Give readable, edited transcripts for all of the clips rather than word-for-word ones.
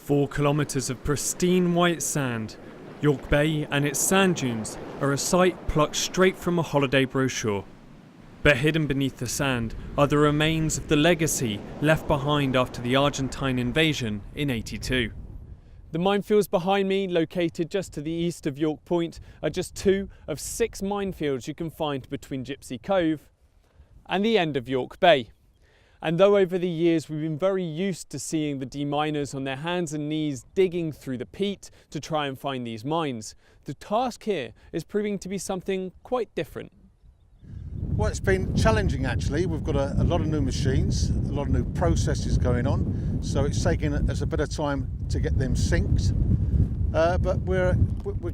4 kilometres of pristine white sand, Yorke Bay and its sand dunes are a sight plucked straight from a holiday brochure. But hidden beneath the sand are the remains of the legacy left behind after the Argentine invasion in '82. The minefields behind me, located just to the east of Yorke Point, are just 2 of 6 minefields you can find between Gypsy Cove and the end of Yorke Bay. And though over the years we've been very used to seeing the deminers on their hands and knees digging through the peat to try and find these mines, the task here is proving to be something quite different. Well, it's been challenging actually. We've got a lot of new machines, a lot of new processes going on, so it's taking us a bit of time to get them synced. But we're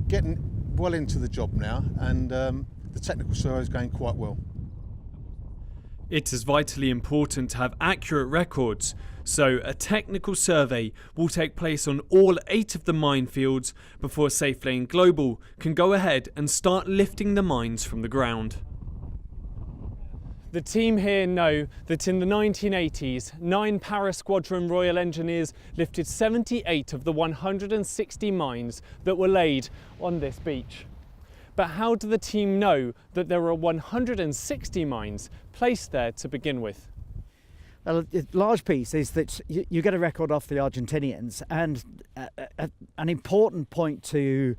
getting well into the job now, and the technical survey is going quite well. It is vitally important to have accurate records, so a technical survey will take place on all 8 of the minefields before Safelane Global can go ahead and start lifting the mines from the ground. The team here know that in the 1980s, 9 Para Squadron Royal Engineers lifted 78 of the 160 mines that were laid on this beach. But how do the team know that there are 160 mines placed there to begin with? Well, a large piece is that you get a record off the Argentinians, and an important point to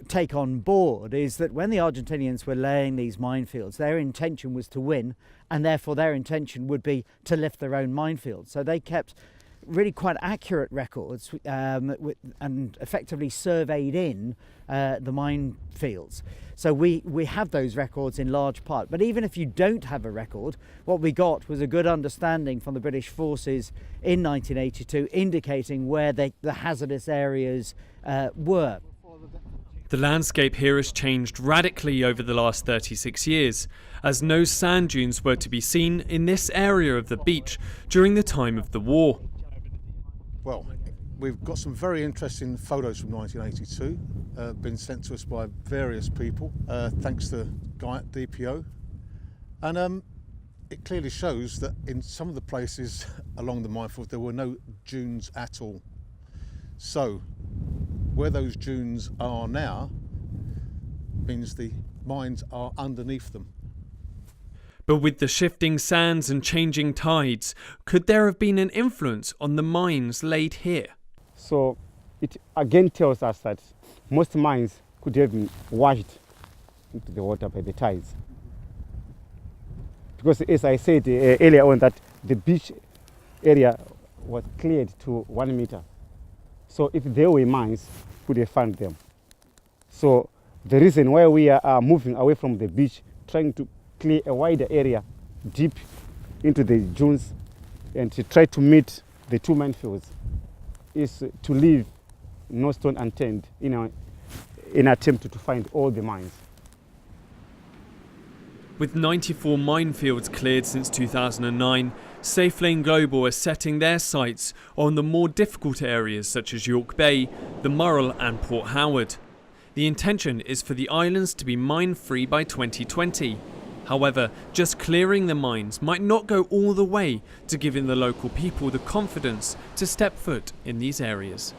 take on board is that when the Argentinians were laying these minefields, their intention was to win, and therefore their intention would be to lift their own minefields. So they kept really quite accurate records and effectively surveyed in the minefields. So we have those records in large part. But even if you don't have a record, what we got was a good understanding from the British forces in 1982 indicating where the hazardous areas were. The landscape here has changed radically over the last 36 years, as no sand dunes were to be seen in this area of the beach during the time of the war. Well, we've got some very interesting photos from 1982, been sent to us by various people, thanks to the guy at DPO. And it clearly shows that in some of the places along the minefield there were no dunes at all. So, where those dunes are now means the mines are underneath them. But with the shifting sands and changing tides, could there have been an influence on the mines laid here? So it again tells us that most mines could have been washed into the water by the tides. Because as I said earlier on, that the beach area was cleared to 1 meter. So if there were mines, we could have found them. So the reason why we are moving away from the beach, trying to clear a wider area deep into the dunes and to try to meet the 2 minefields, is to leave no stone unturned in an attempt to find all the mines. With 94 minefields cleared since 2009, Safelane Global are setting their sights on the more difficult areas such as Yorke Bay, the Murrell and Port Howard. The intention is for the islands to be mine-free by 2020. However, just clearing the mines might not go all the way to giving the local people the confidence to step foot in these areas.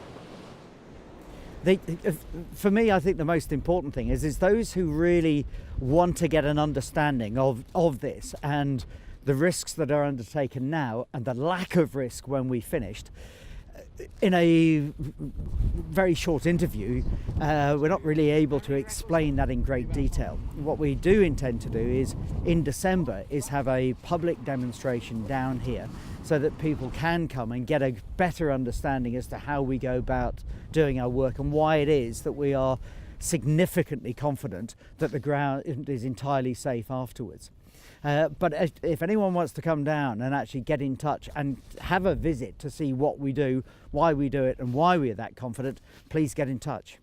For me, I think the most important thing is those who really want to get an understanding of this and the risks that are undertaken now and the lack of risk when we finished. In a very short interview, we're not really able to explain that in great detail. What we do intend to do is, in December, is have a public demonstration down here so that people can come and get a better understanding as to how we go about doing our work and why it is that we are significantly confident that the ground is entirely safe afterwards. But if anyone wants to come down and actually get in touch and have a visit to see what we do, why we do it and why we are that confident, please get in touch.